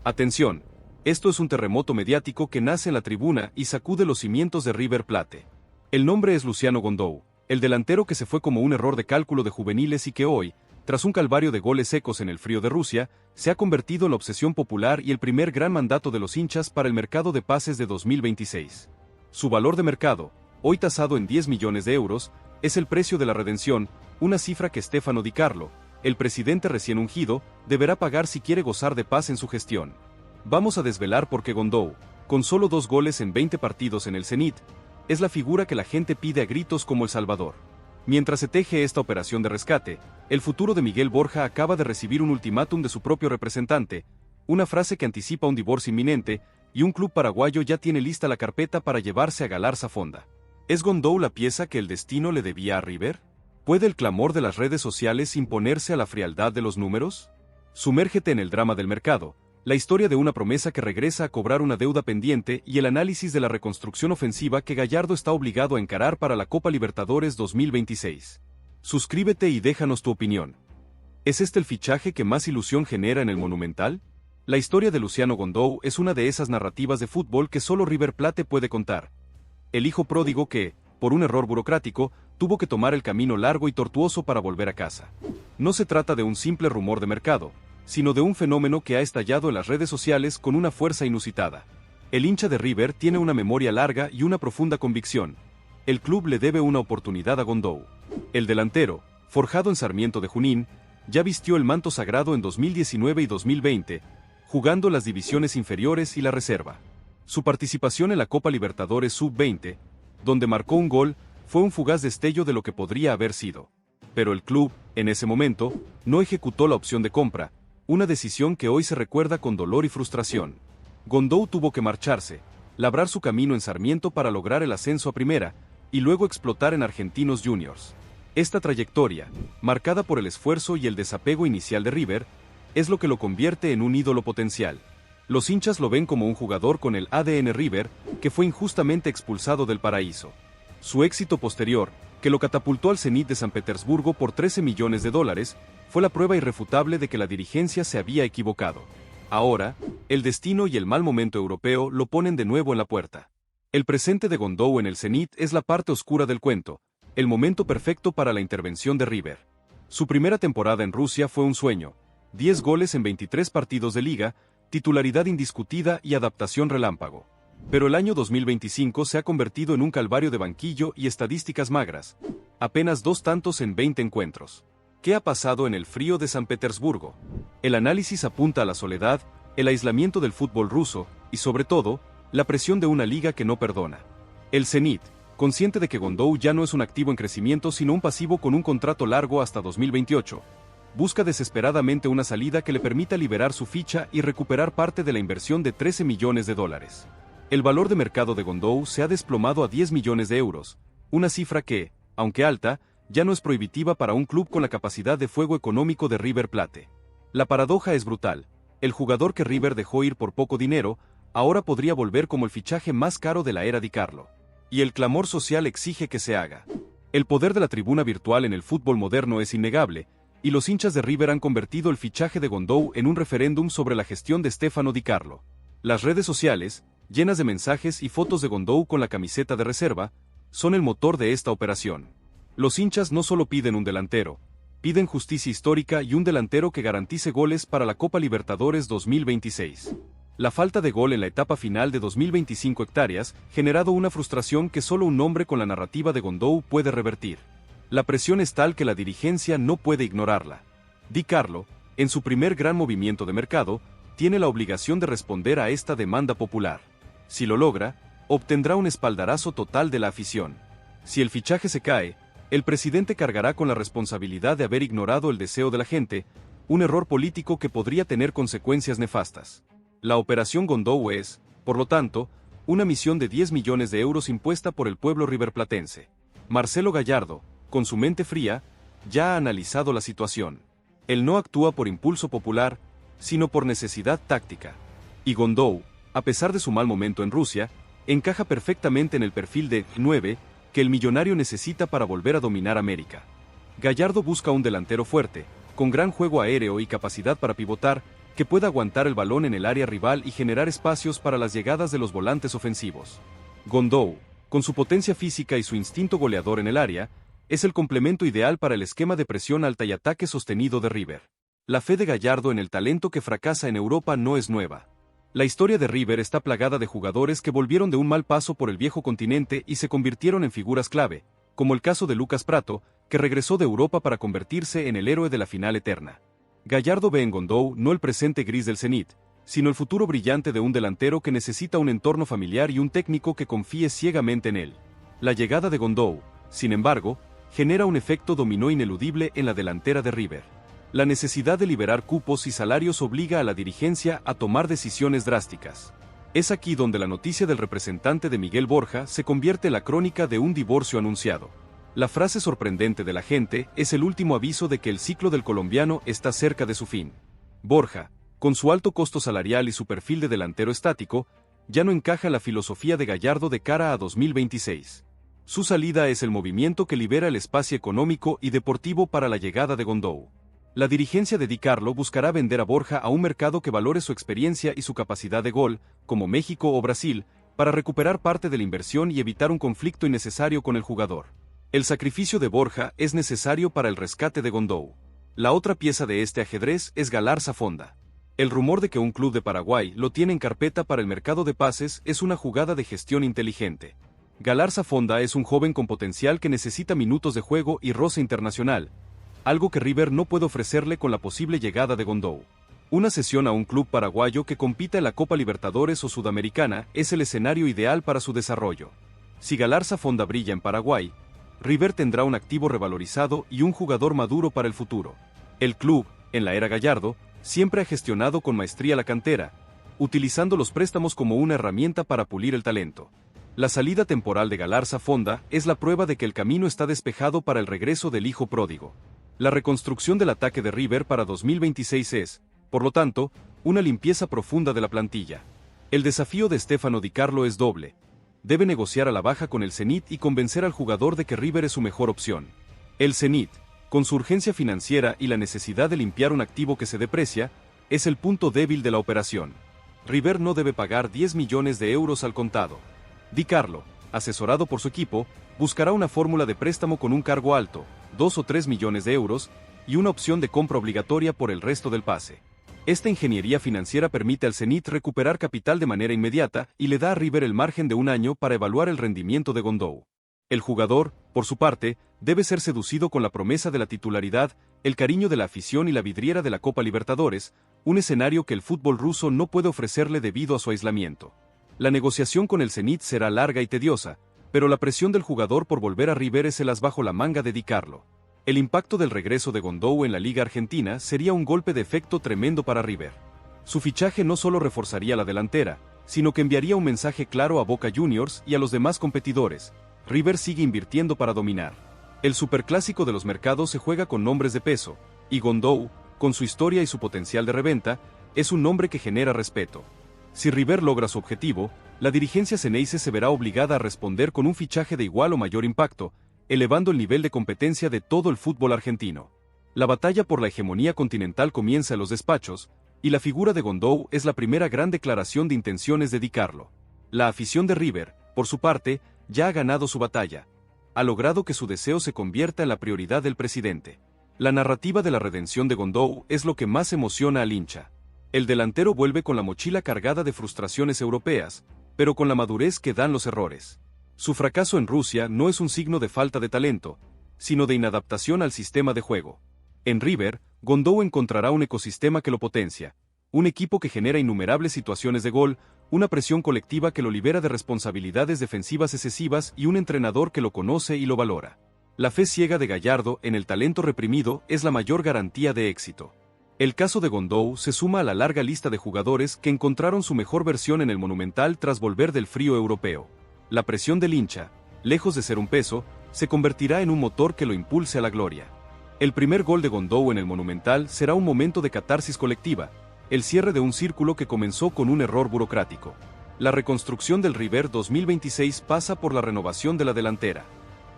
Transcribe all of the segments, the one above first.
Atención, esto es un terremoto mediático que nace en la tribuna y sacude los cimientos de River Plate. El nombre es Luciano Gondou, el delantero que se fue como un error de cálculo de juveniles y que hoy, tras un calvario de goles secos en el frío de Rusia, se ha convertido en la obsesión popular y el primer gran mandato de los hinchas para el mercado de pases de 2026. Su valor de mercado, hoy tasado en 10 millones de euros, es el precio de la redención, una cifra que Stefano Di Carlo, el presidente recién ungido, deberá pagar si quiere gozar de paz en su gestión. Vamos a desvelar por qué Gondou, con solo 2 goles en 20 partidos en el Zenit, es la figura que la gente pide a gritos como el Salvador. Mientras se teje esta operación de rescate, el futuro de Miguel Borja acaba de recibir un ultimátum de su propio representante, una frase que anticipa un divorcio inminente, y un club paraguayo ya tiene lista la carpeta para llevarse a Galarza Fonda. ¿Es Gondou la pieza que el destino le debía a River? ¿Puede el clamor de las redes sociales imponerse a la frialdad de los números? Sumérgete en el drama del mercado, la historia de una promesa que regresa a cobrar una deuda pendiente y el análisis de la reconstrucción ofensiva que Gallardo está obligado a encarar para la Copa Libertadores 2026. Suscríbete y déjanos tu opinión. ¿Es este el fichaje que más ilusión genera en el Monumental? La historia de Luciano Gondou es una de esas narrativas de fútbol que solo River Plate puede contar. El hijo pródigo que, por un error burocrático, tuvo que tomar el camino largo y tortuoso para volver a casa. No se trata de un simple rumor de mercado, sino de un fenómeno que ha estallado en las redes sociales con una fuerza inusitada. El hincha de River tiene una memoria larga y una profunda convicción. El club le debe una oportunidad a Gondou. El delantero, forjado en Sarmiento de Junín, ya vistió el manto sagrado en 2019 y 2020, jugando las divisiones inferiores y la reserva. Su participación en la Copa Libertadores Sub-20, donde marcó un gol, fue un fugaz destello de lo que podría haber sido. Pero el club, en ese momento, no ejecutó la opción de compra, una decisión que hoy se recuerda con dolor y frustración. Gondou tuvo que marcharse, labrar su camino en Sarmiento para lograr el ascenso a primera, y luego explotar en Argentinos Juniors. Esta trayectoria, marcada por el esfuerzo y el desapego inicial de River, es lo que lo convierte en un ídolo potencial. Los hinchas lo ven como un jugador con el ADN River, que fue injustamente expulsado del paraíso. Su éxito posterior, que lo catapultó al Zenit de San Petersburgo por 13 millones de dólares, fue la prueba irrefutable de que la dirigencia se había equivocado. Ahora, el destino y el mal momento europeo lo ponen de nuevo en la puerta. El presente de Gondou en el Zenit es la parte oscura del cuento, el momento perfecto para la intervención de River. Su primera temporada en Rusia fue un sueño, 10 goles en 23 partidos de liga, titularidad indiscutida y adaptación relámpago. Pero el año 2025 se ha convertido en un calvario de banquillo y estadísticas magras, apenas 2 tantos en 20 encuentros. ¿Qué ha pasado en el frío de San Petersburgo? El análisis apunta a la soledad, el aislamiento del fútbol ruso, y sobre todo, la presión de una liga que no perdona. El Zenit, consciente de que Gondou ya no es un activo en crecimiento sino un pasivo con un contrato largo hasta 2028, busca desesperadamente una salida que le permita liberar su ficha y recuperar parte de la inversión de 13 millones de dólares. El valor de mercado de Gondou se ha desplomado a 10 millones de euros, una cifra que, aunque alta, ya no es prohibitiva para un club con la capacidad de fuego económico de River Plate. La paradoja es brutal. El jugador que River dejó ir por poco dinero, ahora podría volver como el fichaje más caro de la era Di Carlo. Y el clamor social exige que se haga. El poder de la tribuna virtual en el fútbol moderno es innegable, y los hinchas de River han convertido el fichaje de Gondou en un referéndum sobre la gestión de Stefano Di Carlo. Las redes sociales, llenas de mensajes y fotos de Gondou con la camiseta de reserva, son el motor de esta operación. Los hinchas no solo piden un delantero, piden justicia histórica y un delantero que garantice goles para la Copa Libertadores 2026. La falta de gol en la etapa final de 2025 hectáreas ha generado una frustración que solo un nombre con la narrativa de Gondou puede revertir. La presión es tal que la dirigencia no puede ignorarla. Di Carlo, en su primer gran movimiento de mercado, tiene la obligación de responder a esta demanda popular. Si lo logra, obtendrá un espaldarazo total de la afición. Si el fichaje se cae, el presidente cargará con la responsabilidad de haber ignorado el deseo de la gente, un error político que podría tener consecuencias nefastas. La operación Gondou es, por lo tanto, una misión de 10 millones de euros impuesta por el pueblo riverplatense. Marcelo Gallardo, con su mente fría, ya ha analizado la situación. Él no actúa por impulso popular, sino por necesidad táctica. Y Gondou, a pesar de su mal momento en Rusia, encaja perfectamente en el perfil de 9 que el millonario necesita para volver a dominar América. Gallardo busca un delantero fuerte, con gran juego aéreo y capacidad para pivotar, que pueda aguantar el balón en el área rival y generar espacios para las llegadas de los volantes ofensivos. Gondou, con su potencia física y su instinto goleador en el área, es el complemento ideal para el esquema de presión alta y ataque sostenido de River. La fe de Gallardo en el talento que fracasa en Europa no es nueva. La historia de River está plagada de jugadores que volvieron de un mal paso por el viejo continente y se convirtieron en figuras clave, como el caso de Lucas Pratto, que regresó de Europa para convertirse en el héroe de la final eterna. Gallardo ve en Gondou no el presente gris del Zenit, sino el futuro brillante de un delantero que necesita un entorno familiar y un técnico que confíe ciegamente en él. La llegada de Gondou, sin embargo, genera un efecto dominó ineludible en la delantera de River. La necesidad de liberar cupos y salarios obliga a la dirigencia a tomar decisiones drásticas. Es aquí donde la noticia del representante de Miguel Borja se convierte en la crónica de un divorcio anunciado. La frase sorprendente de la gente es el último aviso de que el ciclo del colombiano está cerca de su fin. Borja, con su alto costo salarial y su perfil de delantero estático, ya no encaja en la filosofía de Gallardo de cara a 2026. Su salida es el movimiento que libera el espacio económico y deportivo para la llegada de Gondou. La dirigencia de Di Carlo buscará vender a Borja a un mercado que valore su experiencia y su capacidad de gol, como México o Brasil, para recuperar parte de la inversión y evitar un conflicto innecesario con el jugador. El sacrificio de Borja es necesario para el rescate de Gondou. La otra pieza de este ajedrez es Galarza Fonda. El rumor de que un club de Paraguay lo tiene en carpeta para el mercado de pases es una jugada de gestión inteligente. Galarza Fonda es un joven con potencial que necesita minutos de juego y roce internacional, algo que River no puede ofrecerle con la posible llegada de Gondou. Una cesión a un club paraguayo que compita en la Copa Libertadores o Sudamericana es el escenario ideal para su desarrollo. Si Galarza Fonda brilla en Paraguay, River tendrá un activo revalorizado y un jugador maduro para el futuro. El club, en la era Gallardo, siempre ha gestionado con maestría la cantera, utilizando los préstamos como una herramienta para pulir el talento. La salida temporal de Galarza Fonda es la prueba de que el camino está despejado para el regreso del hijo pródigo. La reconstrucción del ataque de River para 2026 es, por lo tanto, una limpieza profunda de la plantilla. El desafío de Stefano Di Carlo es doble. Debe negociar a la baja con el Zenit y convencer al jugador de que River es su mejor opción. El Zenit, con su urgencia financiera y la necesidad de limpiar un activo que se deprecia, es el punto débil de la operación. River no debe pagar 10 millones de euros al contado. Di Carlo, asesorado por su equipo, buscará una fórmula de préstamo con un cargo alto, 2 o 3 millones de euros, y una opción de compra obligatoria por el resto del pase. Esta ingeniería financiera permite al Zenit recuperar capital de manera inmediata y le da a River el margen de un año para evaluar el rendimiento de Gondou. El jugador, por su parte, debe ser seducido con la promesa de la titularidad, el cariño de la afición y la vidriera de la Copa Libertadores, un escenario que el fútbol ruso no puede ofrecerle debido a su aislamiento. La negociación con el Zenit será larga y tediosa, pero la presión del jugador por volver a River es el as bajo la manga de Di Carlo. El impacto del regreso de Gondou en la Liga Argentina sería un golpe de efecto tremendo para River. Su fichaje no solo reforzaría la delantera, sino que enviaría un mensaje claro a Boca Juniors y a los demás competidores: River sigue invirtiendo para dominar. El superclásico de los mercados se juega con nombres de peso, y Gondou, con su historia y su potencial de reventa, es un nombre que genera respeto. Si River logra su objetivo, la dirigencia ceneice se verá obligada a responder con un fichaje de igual o mayor impacto, elevando el nivel de competencia de todo el fútbol argentino. La batalla por la hegemonía continental comienza en los despachos, y la figura de Gondou es la primera gran declaración de intenciones de Di Carlo. La afición de River, por su parte, ya ha ganado su batalla. Ha logrado que su deseo se convierta en la prioridad del presidente. La narrativa de la redención de Gondou es lo que más emociona al hincha. El delantero vuelve con la mochila cargada de frustraciones europeas, pero con la madurez que dan los errores. Su fracaso en Rusia no es un signo de falta de talento, sino de inadaptación al sistema de juego. En River, Gondou encontrará un ecosistema que lo potencia, un equipo que genera innumerables situaciones de gol, una presión colectiva que lo libera de responsabilidades defensivas excesivas y un entrenador que lo conoce y lo valora. La fe ciega de Gallardo en el talento reprimido es la mayor garantía de éxito. El caso de Gondou se suma a la larga lista de jugadores que encontraron su mejor versión en el Monumental tras volver del frío europeo. La presión del hincha, lejos de ser un peso, se convertirá en un motor que lo impulse a la gloria. El primer gol de Gondou en el Monumental será un momento de catarsis colectiva, el cierre de un círculo que comenzó con un error burocrático. La reconstrucción del River 2026 pasa por la renovación de la delantera.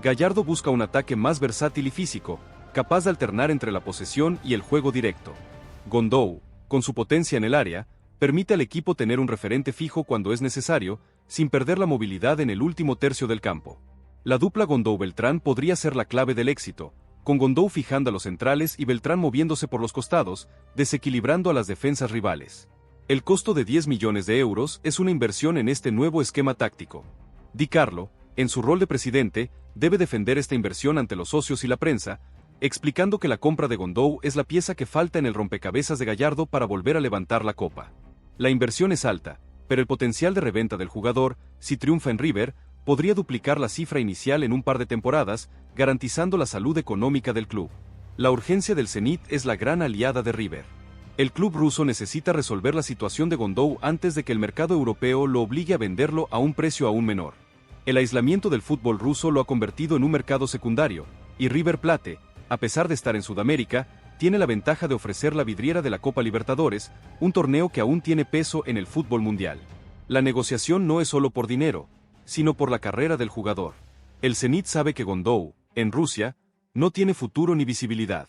Gallardo busca un ataque más versátil y físico, capaz de alternar entre la posesión y el juego directo. Gondou, Con su potencia en el área, permite al equipo tener un referente fijo cuando es necesario, sin perder la movilidad en el último tercio del campo. La dupla Gondou-Beltrán podría ser la clave del éxito, con Gondou fijando a los centrales y Beltrán moviéndose por los costados, desequilibrando a las defensas rivales. El costo de 10 millones de euros es una inversión en este nuevo esquema táctico. Di Carlo, en su rol de presidente, debe defender esta inversión ante los socios y la prensa, explicando que la compra de Gondou es la pieza que falta en el rompecabezas de Gallardo para volver a levantar la copa. La inversión es alta, pero el potencial de reventa del jugador, si triunfa en River, podría duplicar la cifra inicial en un par de temporadas, garantizando la salud económica del club. La urgencia del Zenit es la gran aliada de River. El club ruso necesita resolver la situación de Gondou antes de que el mercado europeo lo obligue a venderlo a un precio aún menor. El aislamiento del fútbol ruso lo ha convertido en un mercado secundario, y River Plate, a pesar de estar en Sudamérica, tiene la ventaja de ofrecer la vidriera de la Copa Libertadores, un torneo que aún tiene peso en el fútbol mundial. La negociación no es solo por dinero, sino por la carrera del jugador. El Zenit sabe que Gondou, en Rusia, no tiene futuro ni visibilidad.